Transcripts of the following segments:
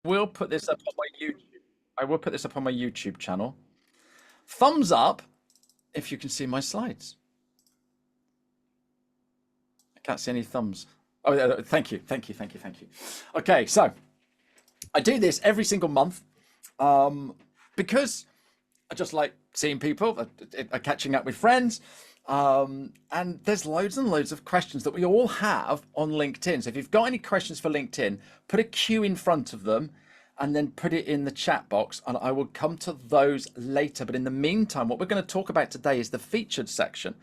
will put this up on my YouTube. I will put this up on my YouTube channel. Thumbs up if you can see my slides. I can't see any thumbs. Oh, thank you. Okay, so I do this every single month because I just like seeing people, catching up with friends. And there's loads and loads of questions that we all have on LinkedIn. So if you've got any questions for LinkedIn, put a Q in front of them and then put it in the chat box, and I will come to those later. But in the meantime, what we're going to talk about today is the featured section.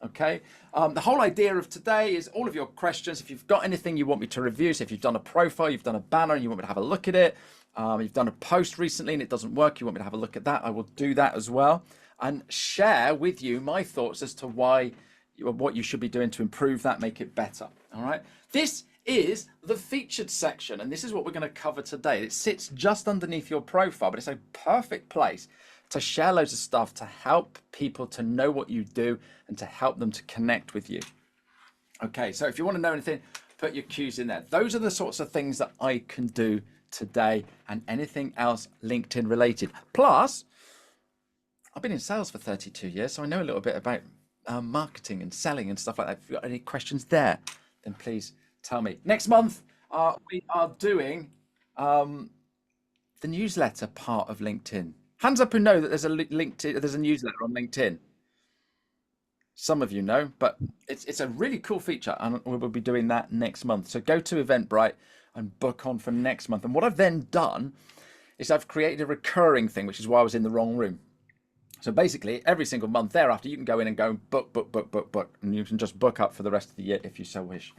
Okay, the whole idea of today is all of your questions. If you've got anything you want me to review, so if you've done a profile, you've done a banner, and you want me to have a look at it, you've done a post recently and it doesn't work, you want me to have a look at that, I will do that as well and share with you my thoughts as to what you should be doing to improve that, make it better. All right, this is the featured section, and this is what we're going to cover today. It sits just underneath your profile, but it's a perfect place to share loads of stuff to help people to know what you do and to help them to connect with you. Okay, so if you want to know anything, put your cues in there. Those are the sorts of things that I can do today, and anything else LinkedIn related. Plus, I've been in sales for 32 years, so I know a little bit about marketing and selling and stuff like that. If you've got any questions there, then please tell me. Next month, we are doing the newsletter part of LinkedIn. Hands up who know that there's a newsletter on LinkedIn. Some of you know, but it's a really cool feature, and we will be doing that next month. So go to Eventbrite and book on for next month. And what I've then done is I've created a recurring thing, which is why I was in the wrong room. So basically, every single month thereafter, you can go in and go book, and you can just book up for the rest of the year if you so wish.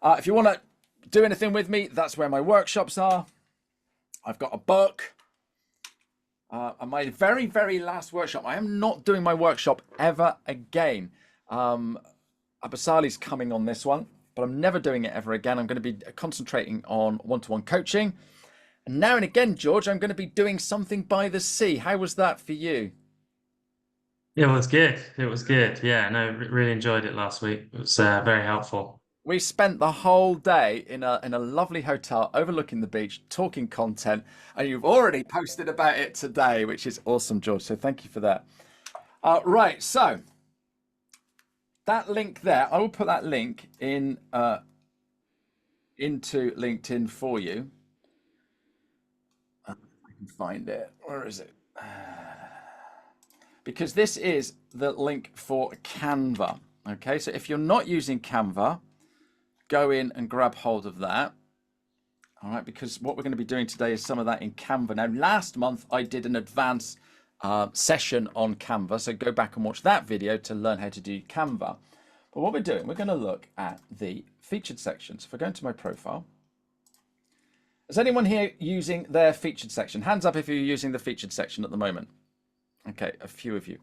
If you want to do anything with me, that's where my workshops are. I've got a book. And my very, very last workshop, I am not doing my workshop ever again. Abasali's coming on this one, but I'm never doing it ever again. I'm going to be concentrating on one-to-one coaching. And now and again, George, I'm going to be doing something by the sea. How was that for you? It was good. It was good. Yeah, no, really enjoyed it last week. It was very helpful. We spent the whole day in a lovely hotel overlooking the beach, talking content, and you've already posted about it today, which is awesome, George. So thank you for that. Right, so that link there, I will put that link in into LinkedIn for you. I can find it. Where is it? Because this is the link for Canva. Okay, so if you're not using Canva, go in and grab hold of that. All right, because what we're going to be doing today is some of that in Canva. Now, last month I did an advanced session on Canva, so go back and watch that video to learn how to do Canva. But what we're doing, we're going to look at the featured section. So if I go into my profile, is anyone here using their featured section? Hands up if you're using the featured section at the moment. Okay, a few of you.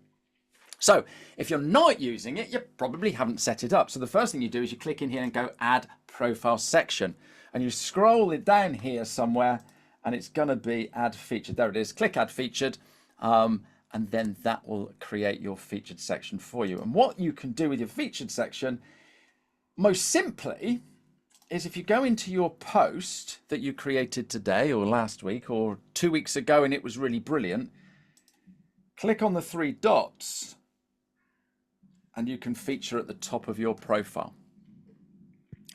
So if you're not using it, you probably haven't set it up. So the first thing you do is you click in here and go add profile section, and you scroll it down here somewhere, and it's going to be add featured. There it is. Click add featured, and then that will create your featured section for you. And what you can do with your featured section, most simply, is if you go into your post that you created today or last week or 2 weeks ago and it was really brilliant, click on the three dots and you can feature at the top of your profile.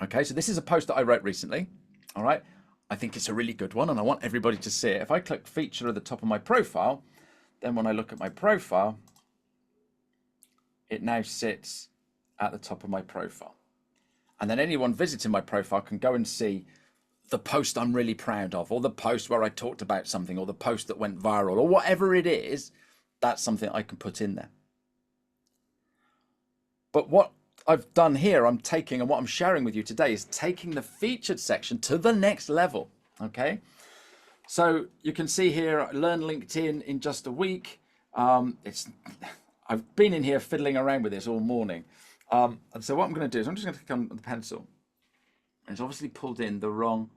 Okay, so this is a post that I wrote recently. All right, I think it's a really good one and I want everybody to see it. If I click feature at the top of my profile, then when I look at my profile, it now sits at the top of my profile. And then anyone visiting my profile can go and see the post I'm really proud of, or the post where I talked about something, or the post that went viral, or whatever it is. That's something I can put in there. But what I've done here, I'm taking, and what I'm sharing with you today is taking the featured section to the next level. Okay, so you can see here, learn LinkedIn in just a week. I've been in here fiddling around with this all morning. And so what I'm going to do is I'm just going to click on the pencil. It's obviously pulled in the wrong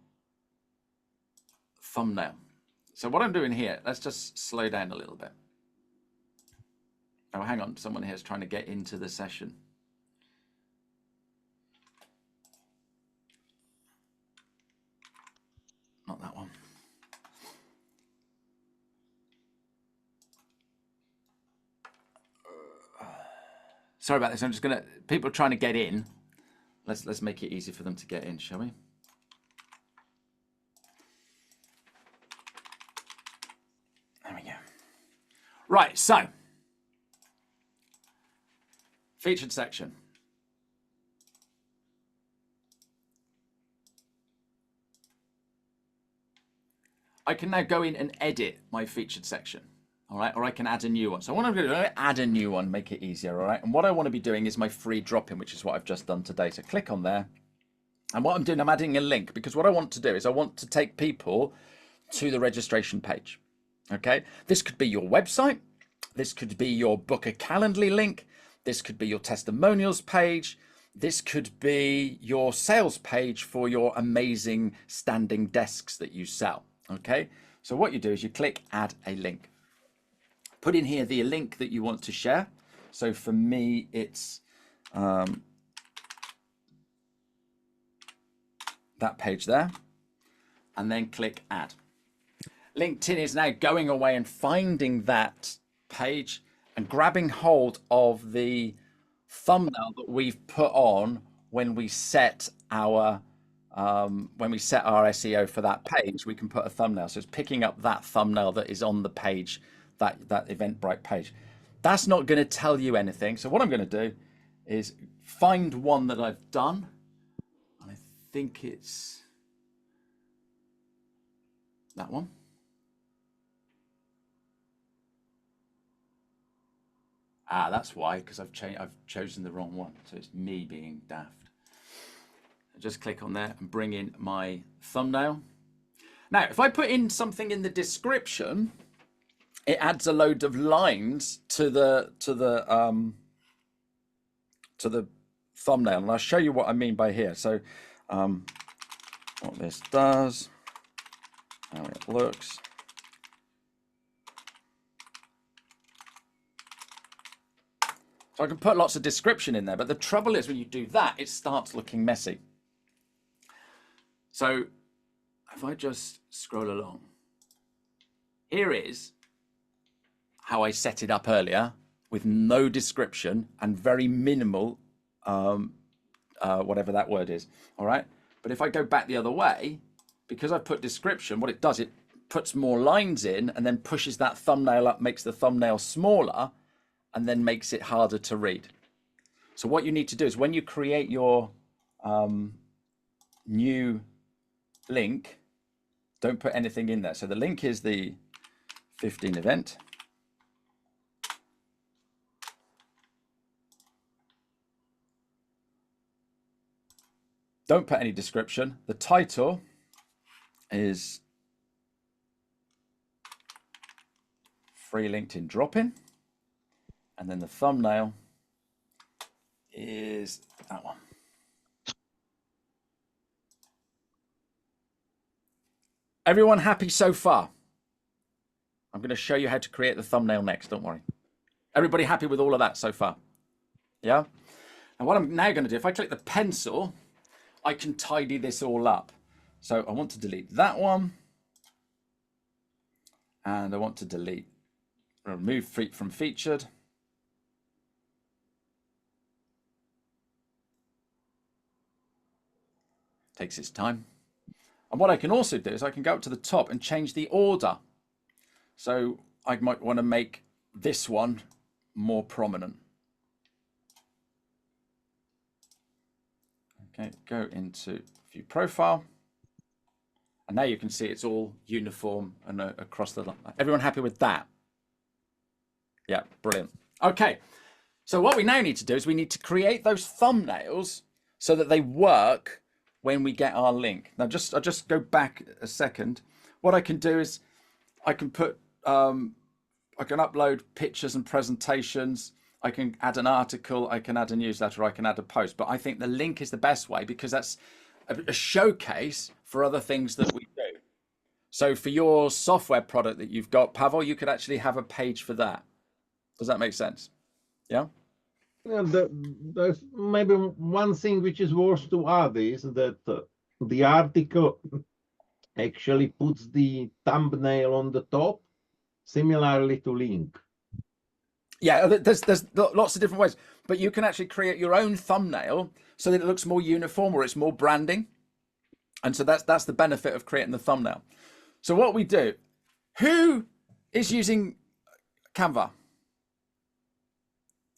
thumbnail. So what I'm doing here, let's just slow down a little bit. Oh, hang on. Someone here is trying to get into the session. Not that one. Sorry about this. I'm just gonna. People are trying to get in. Let's make it easy for them to get in, shall we? There we go. Right. So, featured section. I can now go in and edit my featured section, all right? Or I can add a new one. So what I'm going to do, I'm going to add a new one, make it easier, all right? And what I want to be doing is my free drop-in, which is what I've just done today. So click on there. And what I'm doing, I'm adding a link, because what I want to do is I want to take people to the registration page, okay? This could be your website. This could be your book a Calendly link. This could be your testimonials page. This could be your sales page for your amazing standing desks that you sell. Okay, so what you do is you click add a link. Put in here the link that you want to share. So for me, it's that page there, and then click add. LinkedIn is now going away and finding that page and grabbing hold of the thumbnail that we've put on when we set our SEO for that page. We can put a thumbnail. So it's picking up that thumbnail that is on the page, that Eventbrite page. That's not going to tell you anything. So what I'm going to do is find one that I've done. And I think it's that one. Ah, that's why, because I've chosen the wrong one. So it's me being daft. Just click on there and bring in my thumbnail. Now, if I put in something in the description, it adds a load of lines to the thumbnail, and I'll show you what I mean by here. So, what this does, how it looks. So I can put lots of description in there, but the trouble is when you do that, it starts looking messy. So if I just scroll along, here is how I set it up earlier with no description and very minimal, whatever that word is. All right. But if I go back the other way, because I've put description, what it does, it puts more lines in and then pushes that thumbnail up, makes the thumbnail smaller, and then makes it harder to read. So what you need to do is when you create your new link, don't put anything in there. So the link is the 15 event. Don't put any description. The title is free LinkedIn drop-in. And then the thumbnail is that one. Everyone happy so far? I'm going to show you how to create the thumbnail next. Don't worry. Everybody happy with all of that so far? Yeah? And what I'm now going to do, if I click the pencil, I can tidy this all up. So I want to delete that one. And I want to remove from featured. Takes its time. And what I can also do is I can go up to the top and change the order. So I might want to make this one more prominent. Okay, go into view profile. And now you can see it's all uniform and across the line. Everyone happy with that? Yeah, brilliant. Okay, so what we now need to do is we need to create those thumbnails so that they work when we get our link. Now, I'll just go back a second. What I can do is I can put, I can upload pictures and presentations. I can add an article. I can add a newsletter. I can add a post. But I think the link is the best way because that's a showcase for other things that we do. So for your software product that you've got, Pavel, you could actually have a page for that. Does that make sense? Yeah. There's maybe one thing which is worth to add is that the article actually puts the thumbnail on the top, similarly to link. Yeah, there's lots of different ways, but you can actually create your own thumbnail so that it looks more uniform or it's more branding. And so that's the benefit of creating the thumbnail. So what we do, who is using Canva?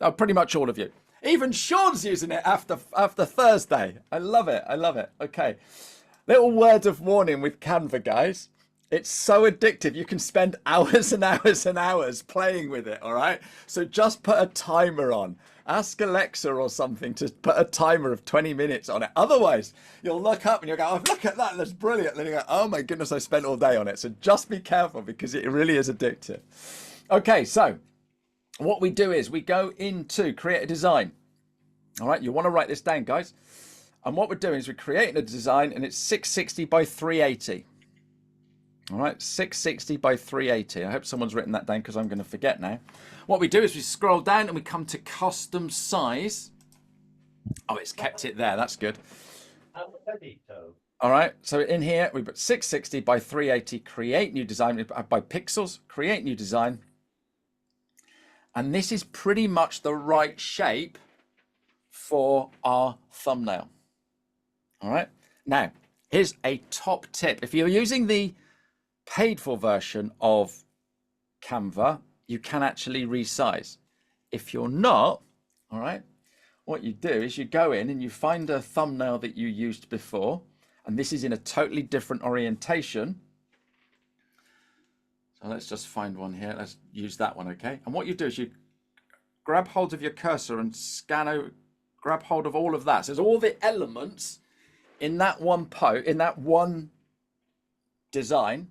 Oh, pretty much all of you. Even Sean's using it after Thursday. I love it. I love it. Okay. Little word of warning with Canva, guys. It's so addictive. You can spend hours and hours and hours playing with it, all right? So just put a timer on. Ask Alexa or something to put a timer of 20 minutes on it. Otherwise, you'll look up and you'll go, oh, look at that. That's brilliant. Then you go, oh my goodness, I spent all day on it. So just be careful because it really is addictive. Okay, so what we do is we go into create a design. All right, you want to write this down, guys. And what we're doing is we're creating a design and it's 660 by 380. All right, 660 by 380. I hope someone's written that down because I'm going to forget now. What we do is we scroll down and we come to custom size. Oh, it's kept it there. That's good. All right, so in here we put 660 by 380, create new design by pixels, create new design. And this is pretty much the right shape for our thumbnail. All right, now here's a top tip. If you're using the paid for version of Canva, you can actually resize. If you're not, all right, what you do is you go in and you find a thumbnail that you used before, and this is in a totally different orientation. So let's just find one here. Let's use that one, okay? And what you do is you grab hold of your cursor and grab hold of all of that. So there's all the elements in that one design,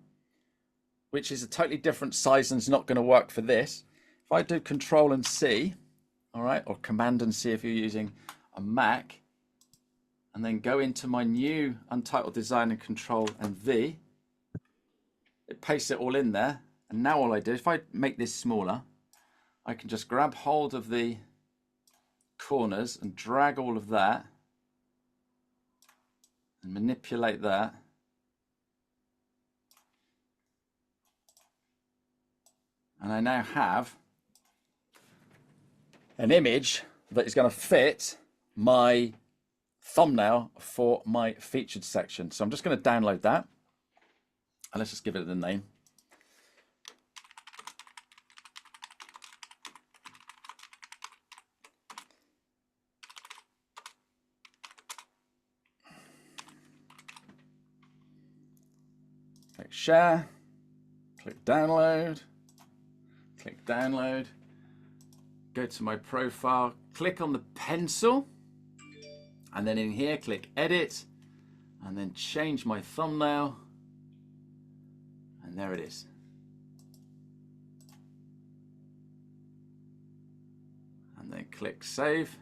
which is a totally different size and is not going to work for this. If I do Control and C, all right, or Command and C if you're using a Mac, and then go into my new Untitled Design and Control and V, it pastes it all in there. And now all I do, if I make this smaller, I can just grab hold of the corners and drag all of that and manipulate that. And I now have an image that is going to fit my thumbnail for my featured section. So I'm just going to download that. And let's just give it a name. Click share, click download. Click download, go to my profile, click on the pencil, and then in here, click edit, and then change my thumbnail, and there it is. And then click save,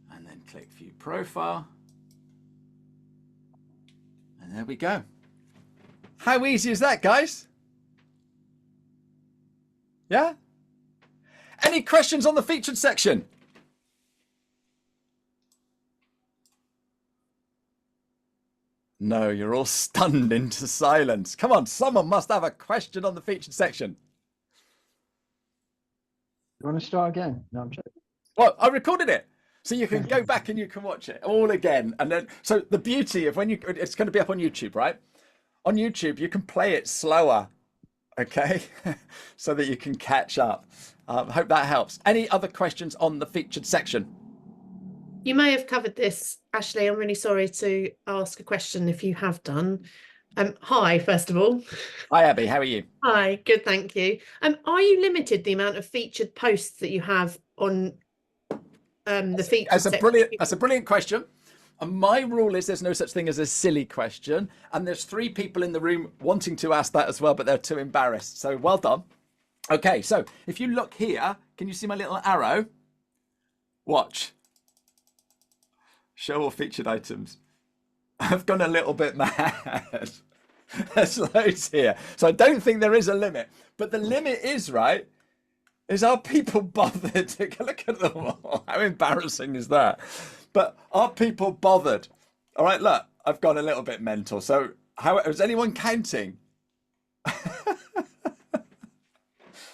and then click view profile, and there we go. How easy is that, guys? Yeah? Any questions on the featured section? No, you're all stunned into silence. Come on, someone must have a question on the featured section. You want to start again? No, I'm joking. Well, I recorded it. So you can go back and you can watch it all again. And then, so the beauty of it's going to be up on YouTube, right? On YouTube, you can play it slower, okay? So that you can catch up. I hope that helps. Any other questions on the featured section? You may have covered this, Ashley. I'm really sorry to ask a question if you have done. Hi, first of all. Hi, Abby. How are you? Hi, good, thank you. Are you limited the amount of featured posts that you have on the featured section? That's a brilliant question. And my rule is there's no such thing as a silly question. And there's 3 people in the room wanting to ask that as well, but they're too embarrassed. So well done. Okay, so if you look here, can you see my little arrow? Watch. Show all featured items. I've gone a little bit mad. There's loads here. So I don't think there is a limit. But the limit is, right, is are people bothered to look at them all? How embarrassing is that? But are people bothered? All right, look, I've gone a little bit mental. So how is anyone counting?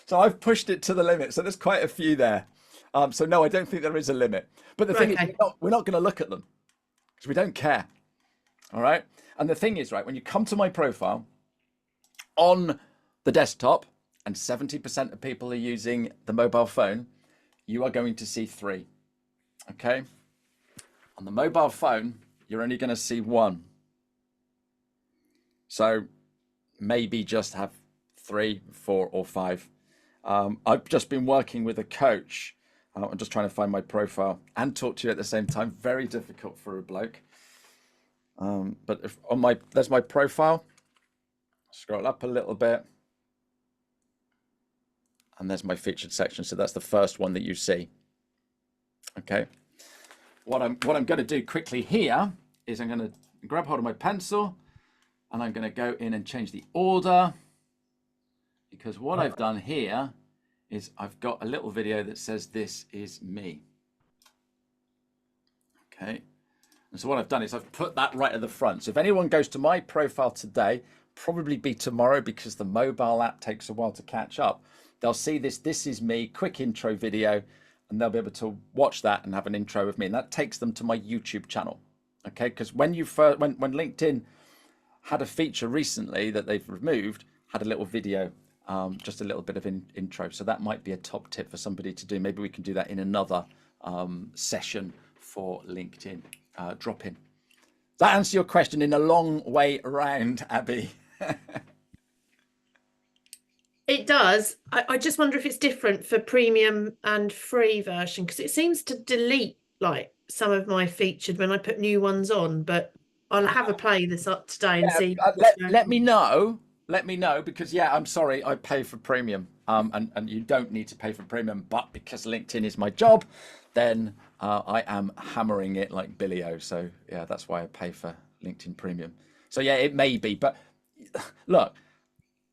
So I've pushed it to the limit. So there's quite a few there. So no, I don't think there is a limit. But the thing is, Okay. we're not going to look at them because we don't care. All right. And the thing is, right, when you come to my profile on the desktop, and 70% of people are using the mobile phone, you are going to see 3. Okay. On the mobile phone, you're only going to see 1. So maybe just have 3, 4, or 5. I've just been working with a coach. I'm just trying to find my profile and talk to you at the same time. Very difficult for a bloke. But if there's my profile. Scroll up a little bit. And there's my featured section. So that's the first one that you see. Okay. What I'm going to do quickly here is I'm going to grab hold of my pencil and I'm going to go in and change the order, because what I've done here is I've got a little video that says this is me. Okay. And so what I've done is I've put that right at the front. So if anyone goes to my profile today, probably be tomorrow because the mobile app takes a while to catch up, they'll see this is me, quick intro video, and they'll be able to watch that and have an intro of me. And that takes them to my YouTube channel. Okay. Because when LinkedIn had a feature recently that they've removed, had a little video, just a little bit of intro. So that might be a top tip for somebody to do. Maybe we can do that in another session for LinkedIn. Drop in. Does that answer your question in a long way around, Abby? It does. I just wonder if it's different for premium and free version, because it seems to delete like some of my featured when I put new ones on, but I'll have a play this up today and see. Let me know. Let me know, because yeah, I'm sorry, I pay for premium, and you don't need to pay for premium, but because LinkedIn is my job, then I am hammering it like Billy O. So yeah, that's why I pay for LinkedIn Premium. So yeah, it may be, but look,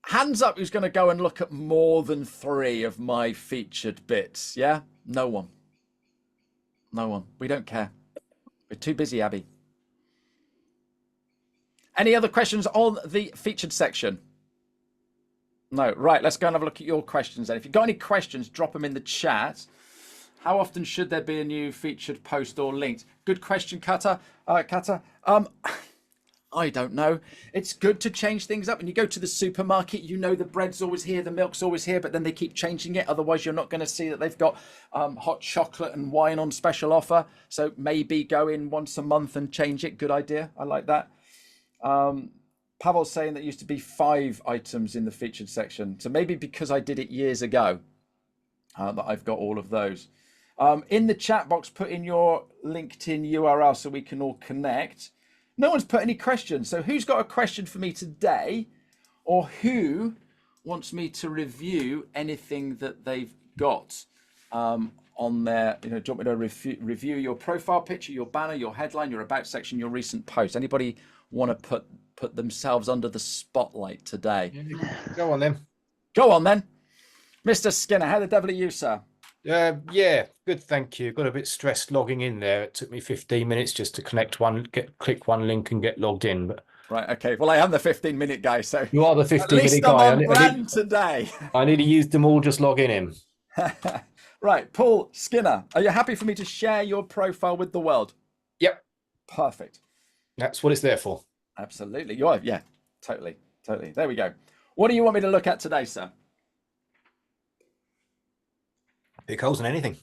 hands up who's going to go and look at more than 3 of my featured bits. Yeah, no one. No one. We don't care. We're too busy, Abby. Any other questions on the featured section? No. Right, let's go and have a look at your questions then. If you've got any questions, drop them in the chat. How often should there be a new featured post or linked? Good question, Kata. Kata. I don't know. It's good to change things up. When you go to the supermarket, you know the bread's always here, the milk's always here, but then they keep changing it. Otherwise, you're not going to see that they've got hot chocolate and wine on special offer. So maybe go in once a month and change it. Good idea. I like that. Pavel's saying that used to be 5 items in the featured section. So maybe because I did it years ago, that I've got all of those. In the chat box, put in your LinkedIn URL so we can all connect. No one's put any questions. So who's got a question for me today, or who wants me to review anything that they've got on their, do you want me to review your profile picture, your banner, your headline, your about section, your recent post? Anybody want to put themselves under the spotlight today? Go on then. Go on then. Mr. Skinner, how the devil are you, sir? Yeah, good, thank you. Got a bit stressed logging in there. It took me 15 minutes just to click one link and get logged in. But right, okay. Well, I am the 15-minute guy, so you are the 15-minute guy. I'm on brand today. I need to use them all just logging in. Right, Paul Skinner, are you happy for me to share your profile with the world? Yep. Perfect. That's what it's there for. Absolutely. You are, yeah, totally. There we go. What do you want me to look at today, sir? Pick holes in anything.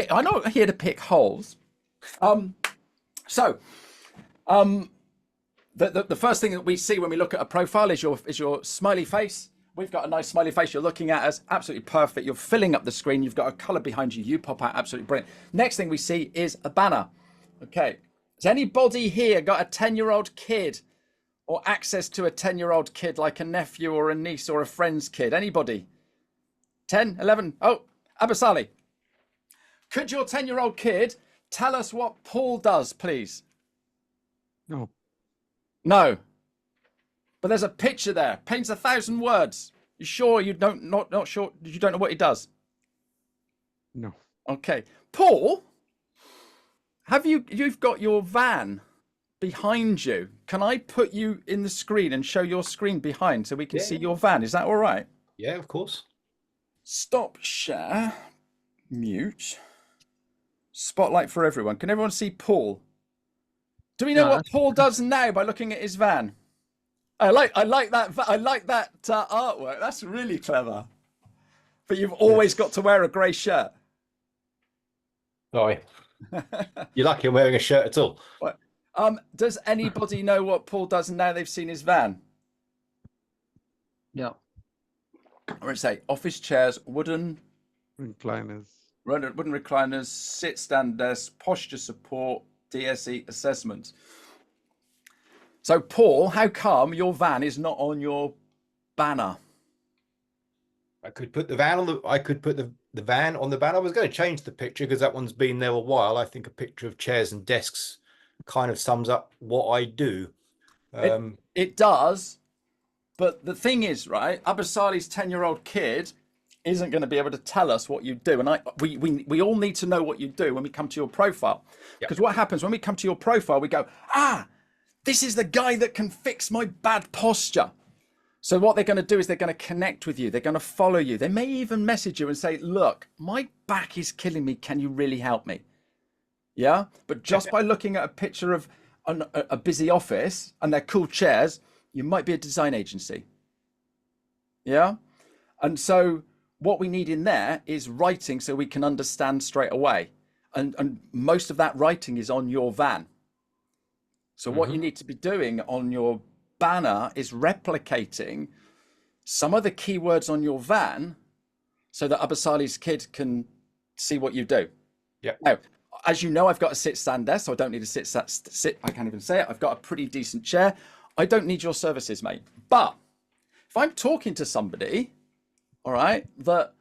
I'm not here to pick holes. The first thing that we see when we look at a profile is your smiley face. We've got a nice smiley face. You're looking at us, absolutely perfect. You're filling up the screen. You've got a color behind you. You pop out, absolutely brilliant. Next thing we see is a banner. Okay. Has anybody here got a 10-year-old kid or access to a 10-year-old kid, like a nephew or a niece or a friend's kid? Anybody? 10, 11? Oh, Abasali. Could your 10-year-old kid tell us what Paul does, please? No. No. But there's a picture there. Paints 1,000 words. You sure you don't not sure you don't know what he does? No. Okay. Paul, you've got your van behind you. Can I put you in the screen and show your screen behind so we can see your van? Is that all right? Yeah, of course. Stop share. Mute. Spotlight for everyone. Can everyone see Paul? Do we know No, what that's- Paul does now by looking at his van? I like that artwork. That's really clever. But you've always got to wear a grey shirt. Sorry. You're lucky I'm wearing a shirt at all. What? Does anybody know what Paul does now they've seen his van? Yeah. I'm going to say office chairs, wooden Recliners. recliners, sit stand desk, posture support, DSE assessments. So Paul, how come your van is not on your banner? I could put the van on the van on the banner. I was going to change the picture because that one's been there a while. I think a picture of chairs and desks kind of sums up what I do. It does, but the thing is, right, Abasali's 10-year-old kid isn't going to be able to tell us what you do, and we all need to know what you do when we come to your profile. Because what happens when we come to your profile, we go, this is the guy that can fix my bad posture. So what they're going to do is they're going to connect with you. They're going to follow you. They may even message you and say, look, my back is killing me. Can you really help me? Yeah. But just by looking at a picture of a busy office and their cool chairs, you might be a design agency. Yeah. And so what we need in there is writing so we can understand straight away. And most of that writing is on your van. So what you need to be doing on your banner is replicating some of the keywords on your van so that Abasali's kid can see what you do. Yeah. Now, as you know, I've got a sit stand desk, so I don't need a sit. I can't even say it. I've got a pretty decent chair. I don't need your services, mate. But if I'm talking to somebody, all right, that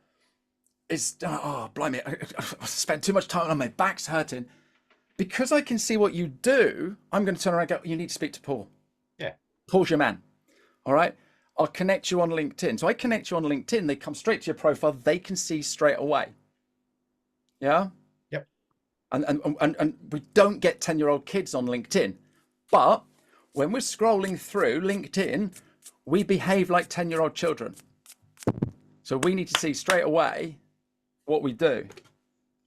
is, oh, blimey, I spent too much time on my back's hurting. Because I can see what you do, I'm going to turn around and go, you need to speak to Paul. Yeah. Paul's your man. All right. I'll connect you on LinkedIn. So I connect you on LinkedIn. They come straight to your profile. They can see straight away. Yeah. Yep. And we don't get 10-year-old kids on LinkedIn. But when we're scrolling through LinkedIn, we behave like 10-year-old children. So we need to see straight away what we do.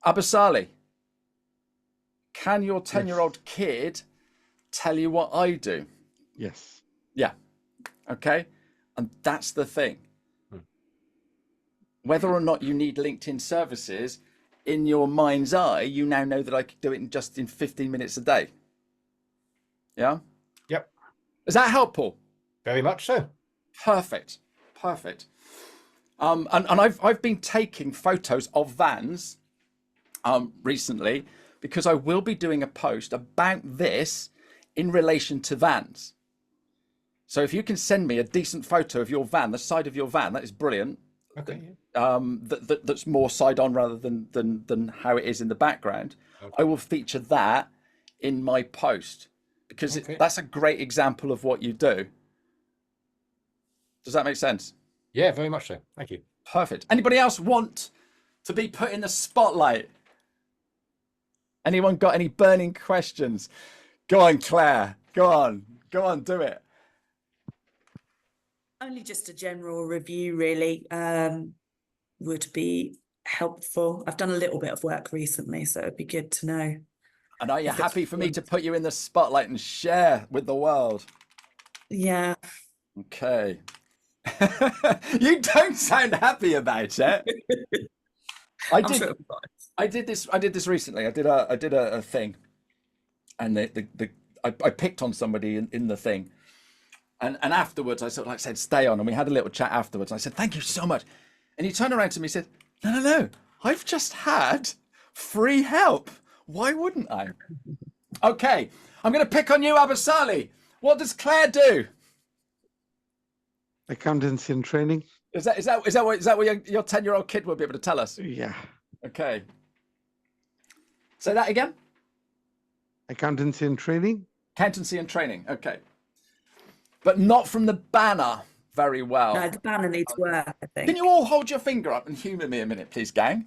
Abasali, can your 10-year-old kid tell you what I do? Yes. Yeah. Okay. And that's the thing. Whether or not you need LinkedIn services, in your mind's eye, you now know that I could do it in 15 minutes a day. Yeah. Yep. Does that help, Paul? Very much so. Perfect. Perfect. And I've been taking photos of vans recently because I will be doing a post about this in relation to vans. So if you can send me a decent photo of your van, the side of your van, that is brilliant. Okay. That's more side on rather than how it is in the background. Okay. I will feature that in my post because that's a great example of what you do. Does that make sense? Yeah, very much so. Thank you. Perfect. Anybody else want to be put in the spotlight? Anyone got any burning questions? Go on, Claire. Go on, do it. Only just a general review, really, would be helpful. I've done a little bit of work recently, so it'd be good to know. And are you if it's happy for me to put you in the spotlight and share with the world? Yeah. Okay. You don't sound happy about it. I I'm sure it'll be fine. I did this recently. I did a thing, and I picked on somebody in the thing, and afterwards I sort of said stay on, and we had a little chat afterwards. I said thank you so much, and he turned around to me and said no, I've just had free help. Why wouldn't I? Okay, I'm going to pick on you, Abasali. What does Claire do? Accountancy and training. Is that what your 10-year-old kid will be able to tell us? Yeah. Okay. Say that again. Accountancy and training. Accountancy and training. Okay. But not from the banner very well. No, the banner needs work, I think. Can you all hold your finger up and humour me a minute, please, gang?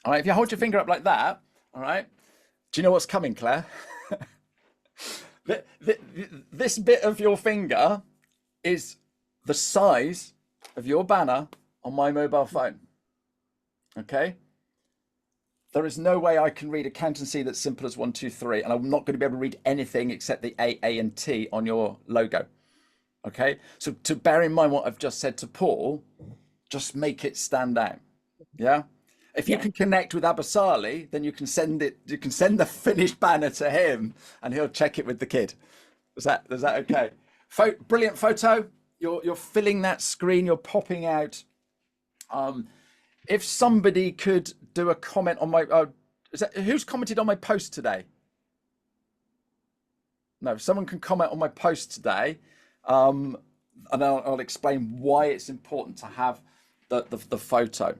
All right. If you hold your finger up like that, all right. Do you know what's coming, Claire? This bit of your finger is the size of your banner on my mobile phone. Okay. There is no way I can read accountancy that's simple as 1, 2, 3, and I'm not going to be able to read anything except the A, and T on your logo. Okay, so to bear in mind what I've just said to Paul, just make it stand out. Yeah. If you can connect with Abasali, then you can send it. You can send the finished banner to him, and he'll check it with the kid. Is that okay? Brilliant photo. You're filling that screen. You're popping out. If somebody could do a comment on my, who's commented on my post today? No, if someone can comment on my post today, and I'll explain why it's important to have the photo.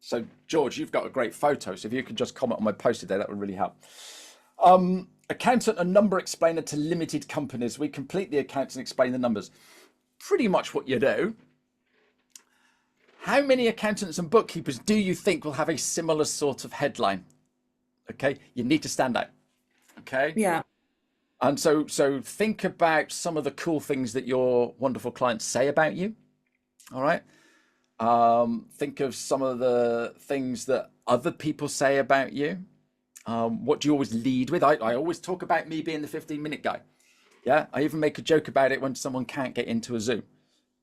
So George, you've got a great photo. So if you could just comment on my post today, that would really help. Accountant and number explainer to limited companies. We complete the accounts and explain the numbers. Pretty much what you do. How many accountants and bookkeepers do you think will have a similar sort of headline? Okay, you need to stand out. Okay. Yeah. And so think about some of the cool things that your wonderful clients say about you. All right. Think of some of the things that other people say about you. What do you always lead with? I always talk about me being the 15-minute guy. Yeah. I even make a joke about it when someone can't get into a Zoom.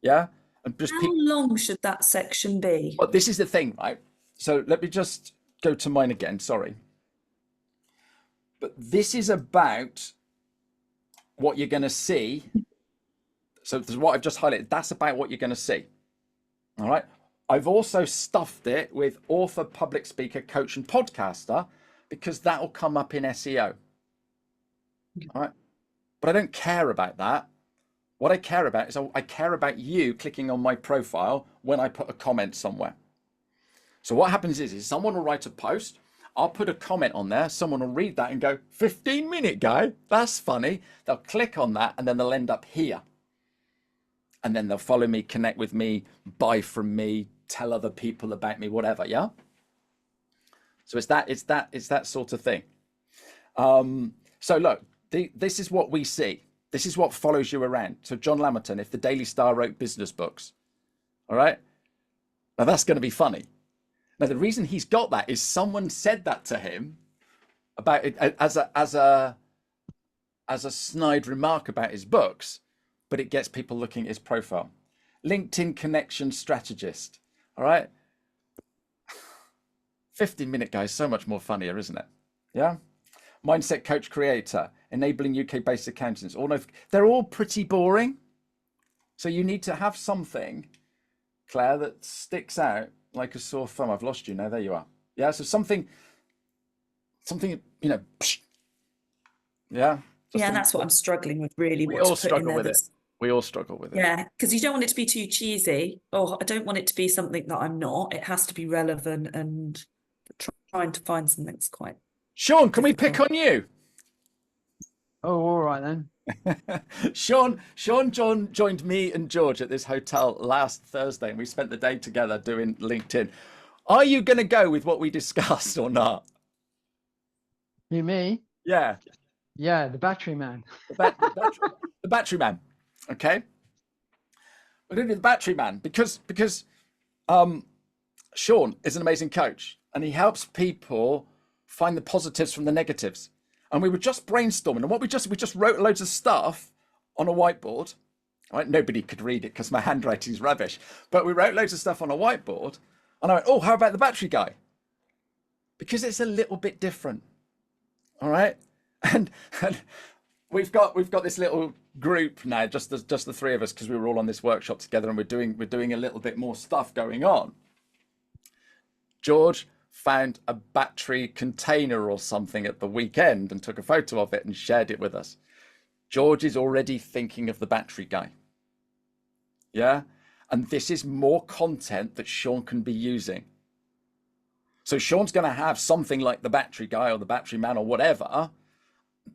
Yeah. And just How long should that section be? Well, this is the thing, right? So let me just go to mine again. Sorry. But this is about what you're going to see. So this is what I've just highlighted. That's about what you're going to see. All right. I've also stuffed it with author, public speaker, coach, and podcaster because that will come up in SEO. All right. But I don't care about that. What I care about is I care about you clicking on my profile when I put a comment somewhere. So what happens is someone will write a post. I'll put a comment on there. Someone will read that and go, 15-minute guy. That's funny. They'll click on that and then they'll end up here. And then they'll follow me, connect with me, buy from me, tell other people about me, whatever. Yeah. So it's that sort of thing. So look, this is what we see. This is what follows you around. So John Lamberton, if the Daily Star wrote business books, all right, now that's going to be funny. Now the reason he's got that is someone said that to him about it as a snide remark about his books, but it gets people looking at his profile. LinkedIn connection strategist, all right. 15-minute guy is so much more funnier, isn't it? Yeah. Mindset coach creator, enabling UK-based accountants. They're all pretty boring. So you need to have something, Claire, that sticks out like a sore thumb. I've lost you now. There you are. Yeah. So something, you know. Yeah. Yeah, and that's what I'm struggling with, really. We what to all put in struggle there with it. that's- We all struggle with it. Yeah, because you don't want it to be too cheesy. Or I don't want it to be something that I'm not. It has to be relevant, and trying to find something that's quite. Sean, can we pick difficult. on you? Oh, all right then. Sean John joined me and George at this hotel last Thursday, and we spent the day together doing LinkedIn. Are you going to go with what we discussed or not? You, me? Yeah. Yeah, the battery man. The battery man. Okay. We're going to do the battery man because Sean is an amazing coach and he helps people find the positives from the negatives. And we were just brainstorming, and what we just wrote loads of stuff on a whiteboard. Right? Nobody could read it because my handwriting is rubbish. But we wrote loads of stuff on a whiteboard, and I went, "Oh, how about the battery guy?" Because it's a little bit different. All right, and we've got this little group now, just the three of us, because we were all on this workshop together, and we're doing a little bit more stuff going on. George found a battery container or something at the weekend and took a photo of it and shared it with us. George is already thinking of the battery guy. Yeah. And this is more content that Sean can be using. So Sean's going to have something like the battery guy or the battery man or whatever,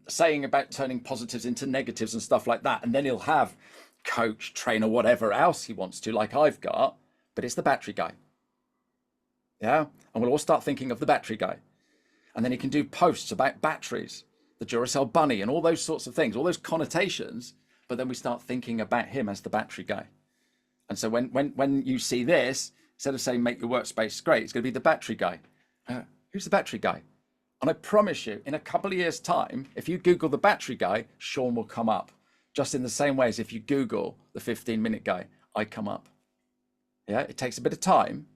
saying about turning positives into negatives and stuff like that. And then he'll have coach, trainer, whatever else he wants to, like I've got, but it's the battery guy. Yeah. And we'll all start thinking of the battery guy. And then he can do posts about batteries, the Duracell bunny, and all those sorts of things, all those connotations. But then we start thinking about him as the battery guy. And so when you see this, instead of saying make your workspace great, it's going to be the battery guy. Who's the battery guy? And I promise you, in a couple of years' time, if you Google the battery guy, Sean will come up. Just in the same way as if you Google the 15-minute guy, I come up. Yeah, it takes a bit of time.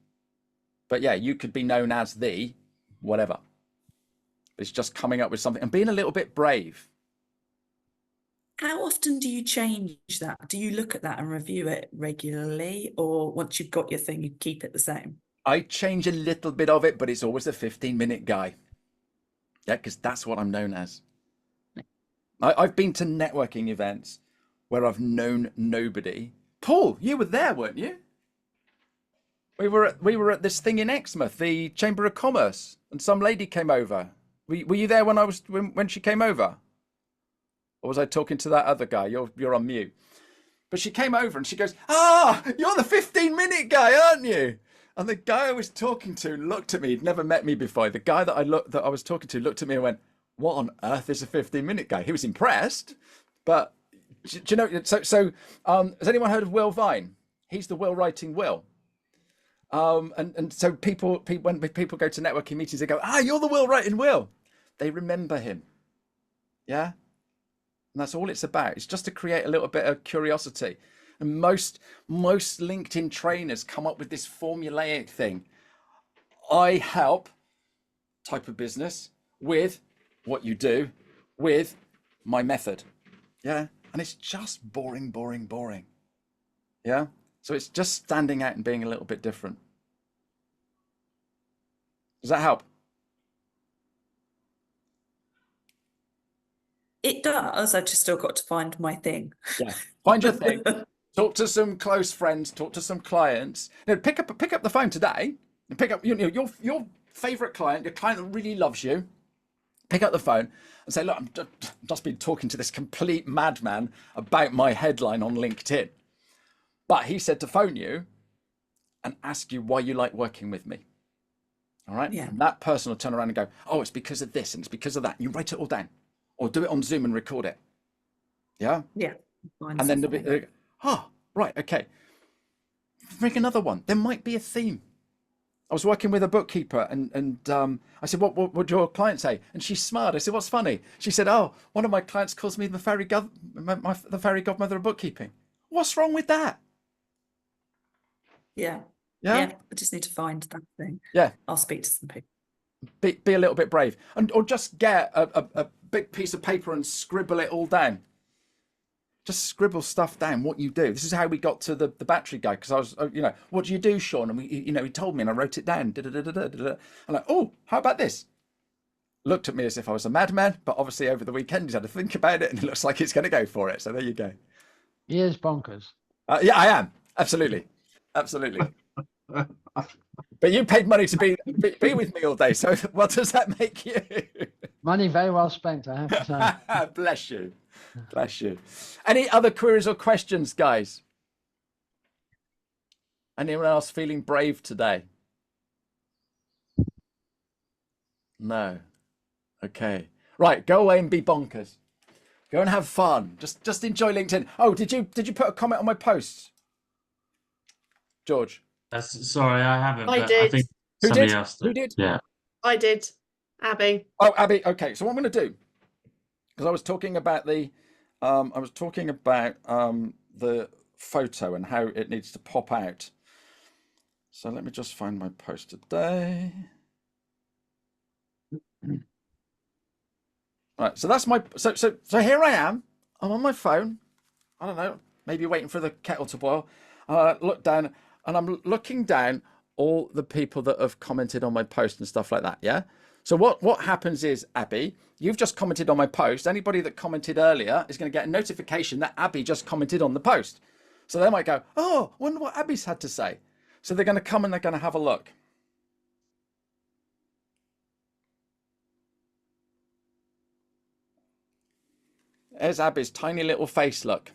But yeah, you could be known as the whatever. It's just coming up with something and being a little bit brave. How often do you change that? Do you look at that and review it regularly, or once you've got your thing, you keep it the same? I change a little bit of it, but it's always the 15-minute guy. Yeah, because that's what I'm known as. I've been to networking events where I've known nobody. Paul, you were there, weren't you? We were at this thing in Exmouth, the Chamber of Commerce, and some lady came over. Were you there when she came over? Or was I talking to that other guy? You're on mute. But she came over and she goes, you're the 15-minute guy, aren't you? And the guy I was talking to looked at me. He'd never met me before. The guy that I was talking to looked at me and went, what on earth is a 15-minute guy? He was impressed. But do you know, so has anyone heard of Will Vine? He's the will writing Will. And so when people go to networking meetings, they go, you're the will writing Will. They remember him. Yeah. And that's all it's about. It's just to create a little bit of curiosity. And most LinkedIn trainers come up with this formulaic thing. I help type of business with what you do with my method. Yeah. And it's just boring. Yeah. So it's just standing out and being a little bit different. Does that help? It does. I've just still got to find my thing. Yeah. Find your thing. Talk to some close friends. Talk to some clients. Pick up the phone today and pick up your favorite client, your client that really loves you. Pick up the phone and say, look, I've just been talking to this complete madman about my headline on LinkedIn. But he said to phone you and ask you why you like working with me. All right. Yeah. And that person will turn around and go, it's because of this and it's because of that. You write it all down or do it on Zoom and record it. Yeah. Yeah. And then they'll be, right. Okay. Bring another one. There might be a theme. I was working with a bookkeeper and I said, what would your client say? And she smiled. I said, what's funny? She said, one of my clients calls me the fairy godmother of bookkeeping. What's wrong with that? Yeah. Yeah. I just need to find that thing. Yeah. I'll speak to some people. Be a little bit brave or just get a big piece of paper and scribble it all down. Just scribble stuff down, what you do. This is how we got to the battery guy. Cause I was, what do you do, Sean? And he told me and I wrote it down. I'm like, how about this? Looked at me as if I was a madman, but obviously over the weekend he's had to think about it and it looks like he's going to go for it. So there you go. He is bonkers. Yeah, I am. Absolutely. But you paid money to be with me all day. So what does that make you? Money very well spent, I have to say. Bless you. Bless you. Any other queries or questions, guys? Anyone else feeling brave today? No. Okay. Right. Go away and be bonkers. Go and have fun. Just enjoy LinkedIn. Oh, did you put a comment on my post, George? Sorry, I haven't. I but did. I think Who somebody did? else Who did? Yeah. I did. Abby. Oh, Abby. Okay. So what I'm going to do, because I was talking about the photo and how it needs to pop out. So let me just find my post today. Right. So that's my so here I am. I'm on my phone. I don't know. Maybe waiting for the kettle to boil. Look down, and I'm looking down all the people that have commented on my post and stuff like that. Yeah. So what happens is, Abby, you've just commented on my post. Anybody that commented earlier is going to get a notification that Abby just commented on the post. So they might go, I wonder what Abby's had to say. So they're going to come and they're going to have a look. There's Abby's tiny little face, look.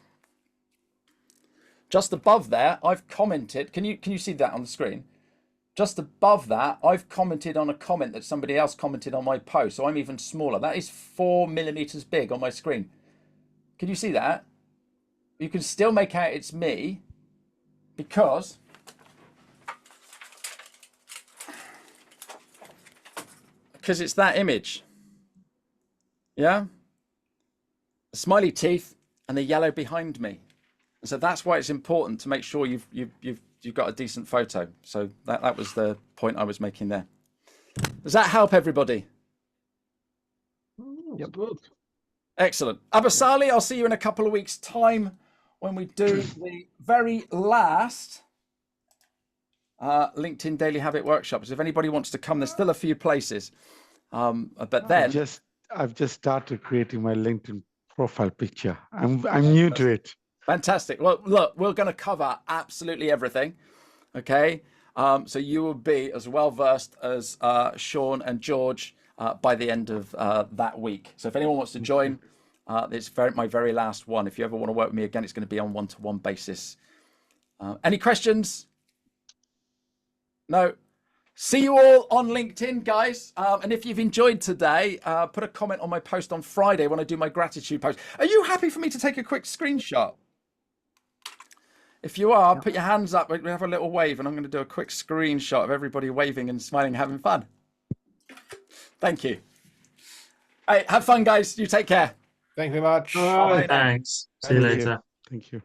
Just above there, I've commented. Can you see that on the screen? Just above that, I've commented on a comment that somebody else commented on my post. So I'm even smaller. That is 4 millimeters big on my screen. Can you see that? You can still make out it's me because it's that image. Yeah, the smiley teeth and the yellow behind me. And so that's why it's important to make sure you've got a decent photo. So that was the point I was making there. Does that help everybody? Yep. Good. Excellent. Abasali, I'll see you in a couple of weeks' time when we do the very last LinkedIn Daily Habit Workshops. If anybody wants to come, there's still a few places. But then I've just started creating my LinkedIn profile picture. I'm new to it. fantastic. Well, look, we're going to cover absolutely everything. Okay. So you will be as well versed as Sean and George by the end of that week. So if anyone wants to join, it's my very last one. If you ever want to work with me again, it's going to be on one-to-one basis. Any questions? No. See you all on LinkedIn, guys. And if you've enjoyed today, put a comment on my post on Friday when I do my gratitude post. Are you happy for me to take a quick screenshot? If you are, put your hands up. We have a little wave, and I'm going to do a quick screenshot of everybody waving and smiling, having fun. Thank you. Hey, have fun, guys. You take care. Thank you very much. Bye. Thanks. See you Thank you. later. Thank you.